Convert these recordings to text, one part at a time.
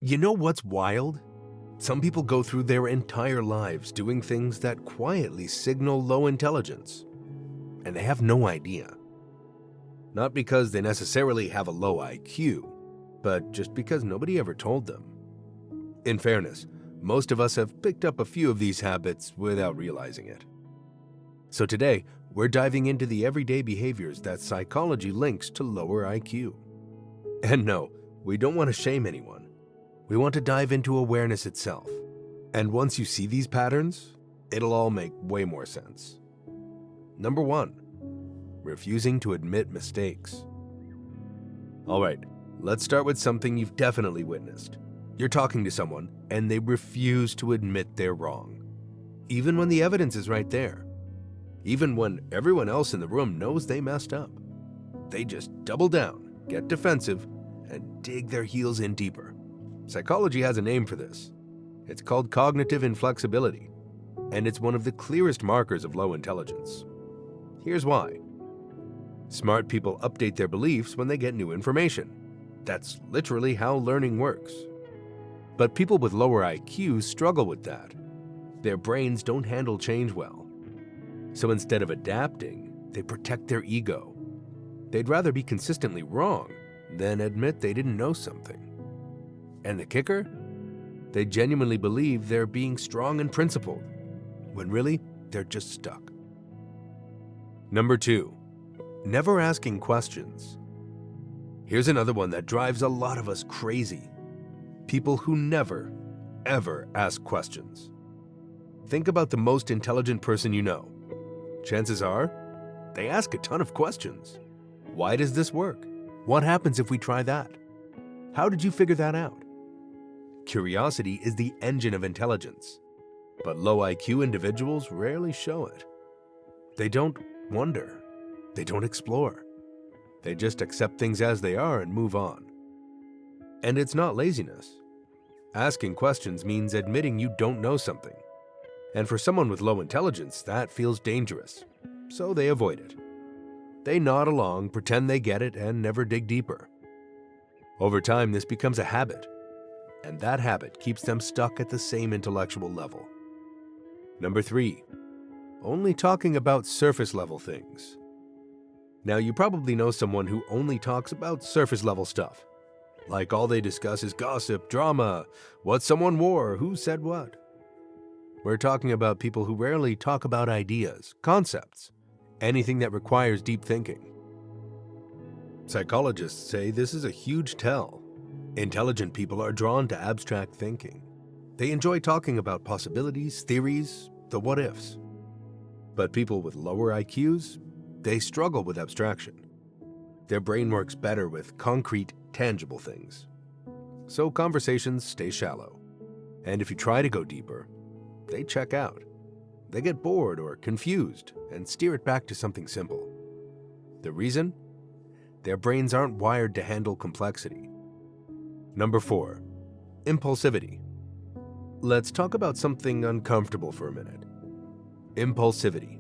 You know what's wild? Some people go through their entire lives doing things that quietly signal low intelligence, and they have no idea. Not because they necessarily have a low IQ, but just because nobody ever told them. In fairness, most of us have picked up a few of these habits without realizing it. So today, we're diving into the everyday behaviors that psychology links to lower IQ. And no, we don't want to shame anyone. We want to dive into awareness itself. And once you see these patterns, it'll all make way more sense. Number 1, refusing to admit mistakes. All right, let's start with something you've definitely witnessed. You're talking to someone and they refuse to admit they're wrong, even when the evidence is right there. Even when everyone else in the room knows they messed up. They just double down, get defensive, and dig their heels in deeper. Psychology has a name for this. It's called cognitive inflexibility, and it's one of the clearest markers of low intelligence. Here's why. Smart people update their beliefs when they get new information. That's literally how learning works. But people with lower IQs struggle with that. Their brains don't handle change well. So instead of adapting, they protect their ego. They'd rather be consistently wrong than admit they didn't know something. And the kicker? They genuinely believe they're being strong and principled, when really, they're just stuck. Number 2, never asking questions. Here's another one that drives a lot of us crazy. People who never, ever ask questions. Think about the most intelligent person you know. Chances are, they ask a ton of questions. Why does this work? What happens if we try that? How did you figure that out? Curiosity is the engine of intelligence, but low IQ individuals rarely show it. They don't wonder. They don't explore. They just accept things as they are and move on. And it's not laziness. Asking questions means admitting you don't know something. And for someone with low intelligence, that feels dangerous, so they avoid it. They nod along, pretend they get it, and never dig deeper. Over time, this becomes a habit, and that habit keeps them stuck at the same intellectual level. Number 3, only talking about surface-level things. Now, you probably know someone who only talks about surface-level stuff. Like all they discuss is gossip, drama, what someone wore, who said what. We're talking about people who rarely talk about ideas, concepts, anything that requires deep thinking. Psychologists say this is a huge tell. Intelligent people are drawn to abstract thinking. They enjoy talking about possibilities, theories, the what-ifs. But people with lower IQs, they struggle with abstraction. Their brain works better with concrete, tangible things. So conversations stay shallow. And if you try to go deeper, they check out. They get bored or confused and steer it back to something simple. The reason? Their brains aren't wired to handle complexity. Number 4, impulsivity. Let's talk about something uncomfortable for a minute. Impulsivity.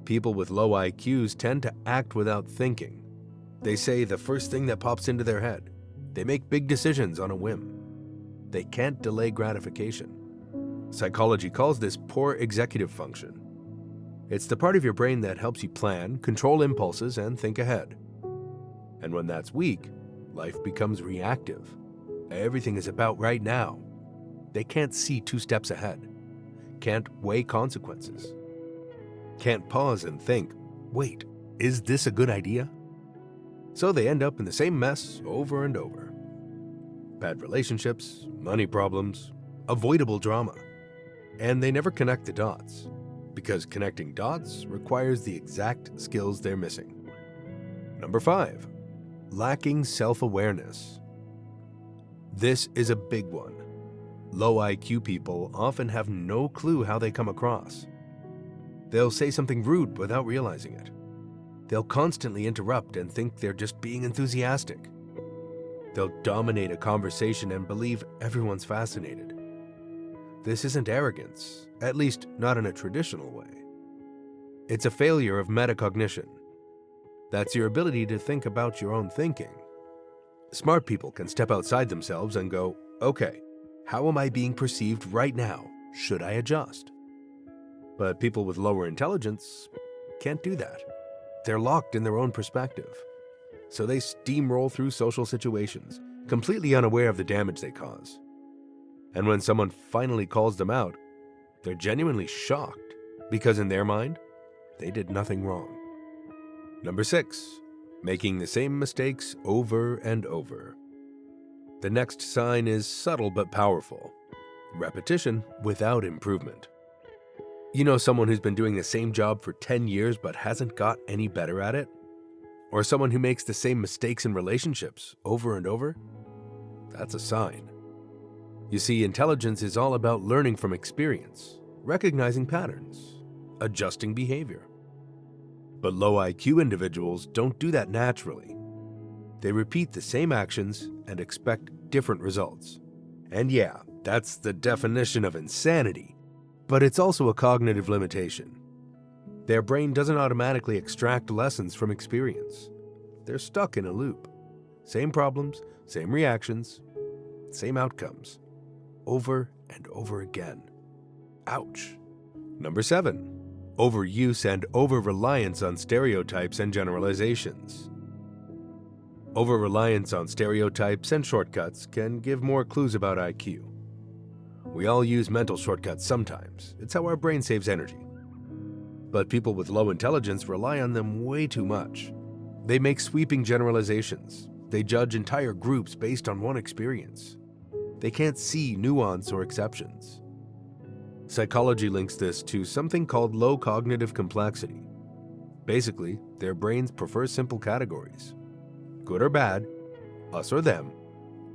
People with low IQs tend to act without thinking. They say the first thing that pops into their head. They make big decisions on a whim. They can't delay gratification. Psychology calls this poor executive function. It's the part of your brain that helps you plan, control impulses, and think ahead. And when that's weak, life becomes reactive. Everything is about right now. They can't see 2 steps ahead. Can't weigh consequences. Can't pause and think, wait, is this a good idea? So they end up in the same mess over and over. Bad relationships, money problems, avoidable drama. And they never connect the dots, because connecting dots requires the exact skills they're missing. Number 5, lacking self-awareness. This is a big one. Low IQ people often have no clue how they come across. They'll say something rude without realizing it. They'll constantly interrupt and think they're just being enthusiastic. They'll dominate a conversation and believe everyone's fascinated. This isn't arrogance, at least not in a traditional way. It's a failure of metacognition. That's your ability to think about your own thinking. Smart people can step outside themselves and go, okay, how am I being perceived right now? Should I adjust? But people with lower intelligence can't do that. They're locked in their own perspective. So they steamroll through social situations, completely unaware of the damage they cause. And when someone finally calls them out, they're genuinely shocked because in their mind, they did nothing wrong. Number 6, making the same mistakes over and over. The next sign is subtle but powerful. Repetition without improvement. You know someone who's been doing the same job for 10 years but hasn't got any better at it? Or someone who makes the same mistakes in relationships over and over? That's a sign. You see, intelligence is all about learning from experience, recognizing patterns, adjusting behavior. But low IQ individuals don't do that naturally. They repeat the same actions and expect different results. And yeah, that's the definition of insanity, but it's also a cognitive limitation. Their brain doesn't automatically extract lessons from experience. They're stuck in a loop. Same problems, same reactions, same outcomes, over and over again. Ouch. Number 7, overuse and over-reliance on stereotypes and generalizations. Over-reliance on stereotypes and shortcuts can give more clues about IQ. We all use mental shortcuts sometimes. It's how our brain saves energy. But people with low intelligence rely on them way too much. They make sweeping generalizations. They judge entire groups based on one experience. They can't see nuance or exceptions. Psychology links this to something called low cognitive complexity. Basically, their brains prefer simple categories. Good or bad, us or them,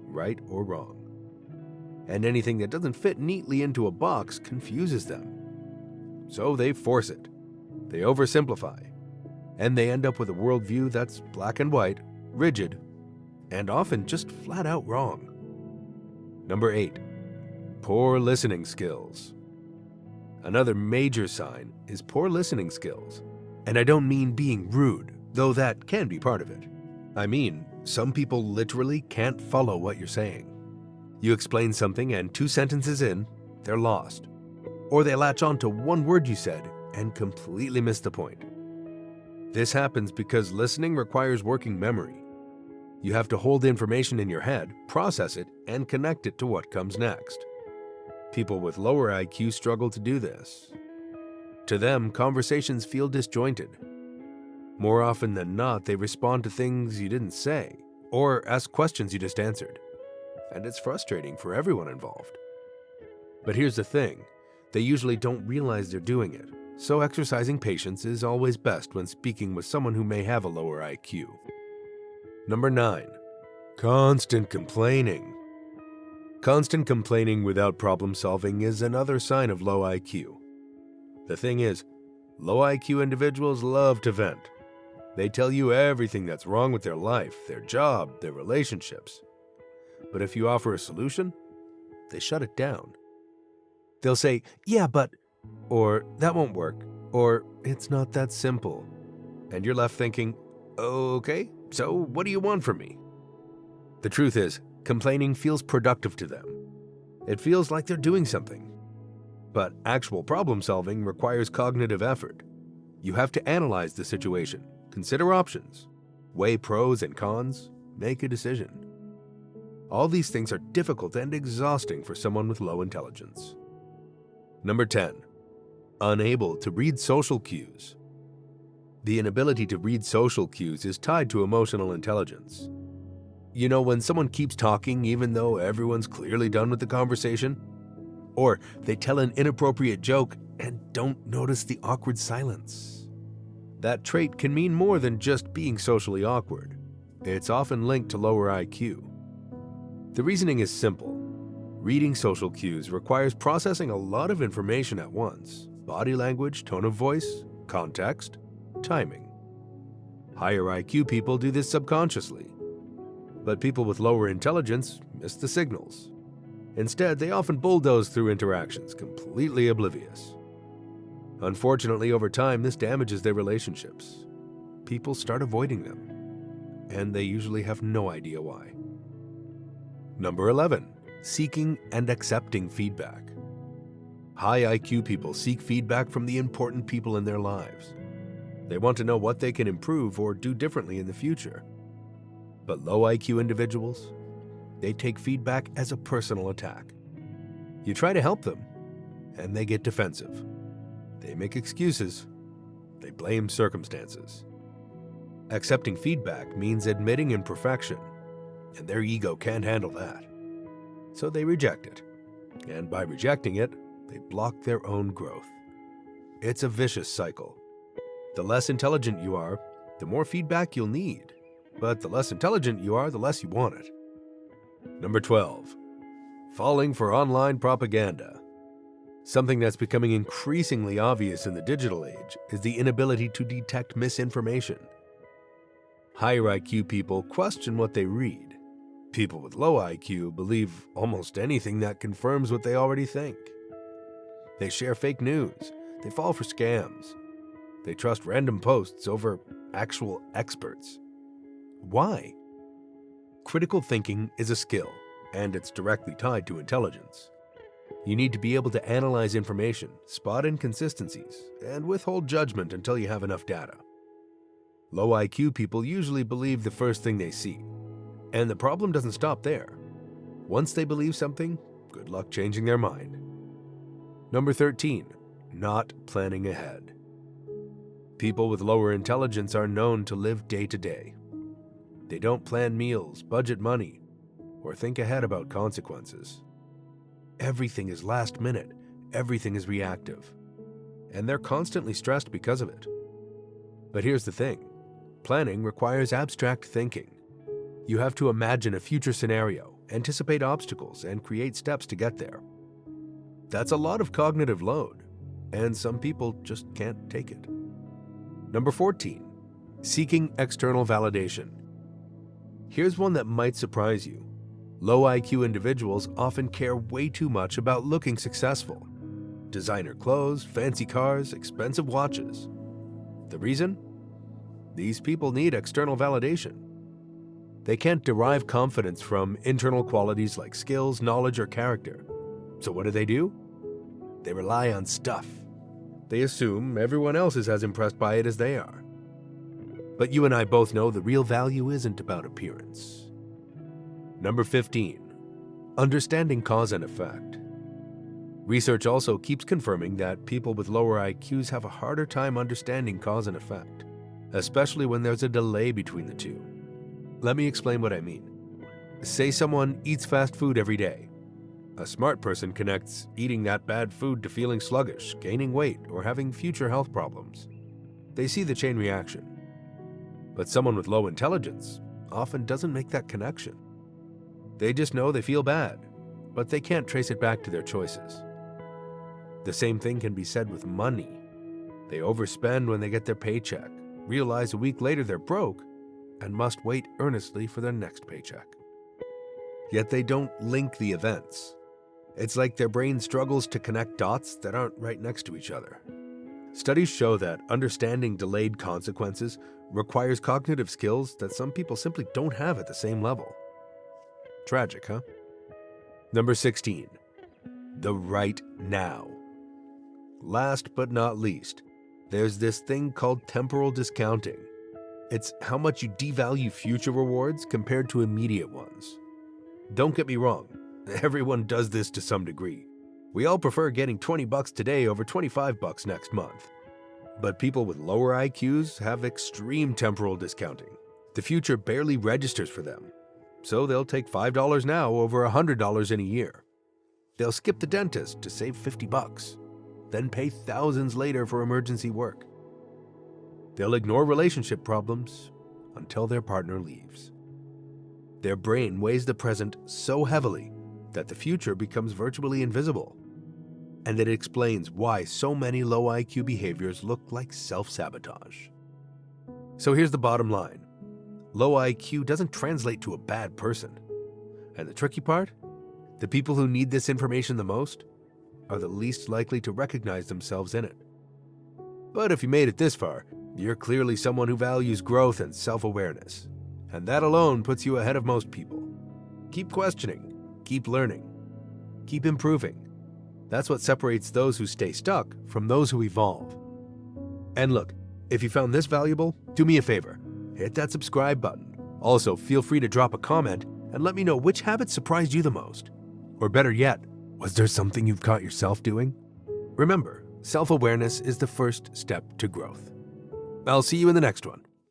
right or wrong. And anything that doesn't fit neatly into a box confuses them. So they force it. They oversimplify. And they end up with a worldview that's black and white, rigid, and often just flat out wrong. Number 8, poor listening skills. Another major sign is poor listening skills. And I don't mean being rude, though that can be part of it. I mean, some people literally can't follow what you're saying. You explain something and 2 sentences in, they're lost. Or they latch on to one word you said and completely miss the point. This happens because listening requires working memory. You have to hold information in your head, process it, and connect it to what comes next. People with lower IQ struggle to do this. To them, conversations feel disjointed. More often than not, they respond to things you didn't say, or ask questions you just answered. And it's frustrating for everyone involved. But here's the thing, they usually don't realize they're doing it, so exercising patience is always best when speaking with someone who may have a lower IQ. Number 9, constant complaining. Constant complaining without problem solving is another sign of low IQ. The thing is, low IQ individuals love to vent. They tell you everything that's wrong with their life, their job, their relationships. But if you offer a solution, they shut it down. They'll say, yeah, but, or that won't work, or it's not that simple. And you're left thinking, okay, so what do you want from me? The truth is, complaining feels productive to them. It feels like they're doing something. But actual problem solving requires cognitive effort. You have to analyze the situation, consider options, weigh pros and cons, make a decision. All these things are difficult and exhausting for someone with low intelligence. Number 10, unable to read social cues. The inability to read social cues is tied to emotional intelligence. You know, when someone keeps talking even though everyone's clearly done with the conversation? Or they tell an inappropriate joke and don't notice the awkward silence. That trait can mean more than just being socially awkward. It's often linked to lower IQ. The reasoning is simple. Reading social cues requires processing a lot of information at once: body language, tone of voice, context, timing. Higher IQ people do this subconsciously, but people with lower intelligence miss the signals. Instead, they often bulldoze through interactions, completely oblivious. Unfortunately, over time, this damages their relationships. People start avoiding them, and they usually have no idea why. Number 11, seeking and accepting feedback. High IQ people seek feedback from the important people in their lives. They want to know what they can improve or do differently in the future. But low IQ individuals, they take feedback as a personal attack. You try to help them, and they get defensive. They make excuses. They blame circumstances. Accepting feedback means admitting imperfection, and their ego can't handle that. So they reject it. And by rejecting it, they block their own growth. It's a vicious cycle. The less intelligent you are, the more feedback you'll need. But the less intelligent you are, the less you want it. Number 12. Falling for online propaganda. Something that's becoming increasingly obvious in the digital age is the inability to detect misinformation. Higher IQ people question what they read. People with low IQ believe almost anything that confirms what they already think. They share fake news. They fall for scams. They trust random posts over actual experts. Why? Critical thinking is a skill, and it's directly tied to intelligence. You need to be able to analyze information, spot inconsistencies, and withhold judgment until you have enough data. Low IQ people usually believe the first thing they see, and the problem doesn't stop there. Once they believe something, good luck changing their mind. Number 13, not planning ahead. People with lower intelligence are known to live day to day. They don't plan meals, budget money, or think ahead about consequences. Everything is last minute, everything is reactive, and they're constantly stressed because of it. But here's the thing, planning requires abstract thinking. You have to imagine a future scenario, anticipate obstacles, and create steps to get there. That's a lot of cognitive load, and some people just can't take it. Number 14, seeking external validation. Here's one that might surprise you. Low IQ individuals often care way too much about looking successful. Designer clothes, fancy cars, expensive watches. The reason? These people need external validation. They can't derive confidence from internal qualities like skills, knowledge, or character. So what do? They rely on stuff. They assume everyone else is as impressed by it as they are. But you and I both know the real value isn't about appearance. Number 15, understanding cause and effect. Research also keeps confirming that people with lower IQs have a harder time understanding cause and effect, especially when there's a delay between the two. Let me explain what I mean. Say someone eats fast food every day. A smart person connects eating that bad food to feeling sluggish, gaining weight, or having future health problems. They see the chain reaction. But someone with low intelligence often doesn't make that connection. They just know they feel bad, but they can't trace it back to their choices. The same thing can be said with money. They overspend when they get their paycheck, realize a week later they're broke, and must wait earnestly for their next paycheck. Yet they don't link the events. It's like their brain struggles to connect dots that aren't right next to each other. Studies show that understanding delayed consequences requires cognitive skills that some people simply don't have at the same level. Tragic, huh? Number 16, the right now. Last but not least, there's this thing called temporal discounting. It's how much you devalue future rewards compared to immediate ones. Don't get me wrong, everyone does this to some degree. We all prefer getting $20 today over $25 next month. But people with lower IQs have extreme temporal discounting. The future barely registers for them, so they'll take $5 now over $100 in a year. They'll skip the dentist to save $50, then pay thousands later for emergency work. They'll ignore relationship problems until their partner leaves. Their brain weighs the present so heavily that the future becomes virtually invisible. And it explains why so many low IQ behaviors look like self-sabotage. So here's the bottom line. Low IQ doesn't translate to a bad person. And the tricky part? The people who need this information the most are the least likely to recognize themselves in it. But if you made it this far, you're clearly someone who values growth and self-awareness. And that alone puts you ahead of most people. Keep questioning, keep learning, Keep improving. That's what separates those who stay stuck from those who evolve. And look, if you found this valuable, do me a favor. Hit that subscribe button. Also, feel free to drop a comment and let me know which habit surprised you the most. Or better yet, was there something you've caught yourself doing? Remember, self-awareness is the first step to growth. I'll see you in the next one.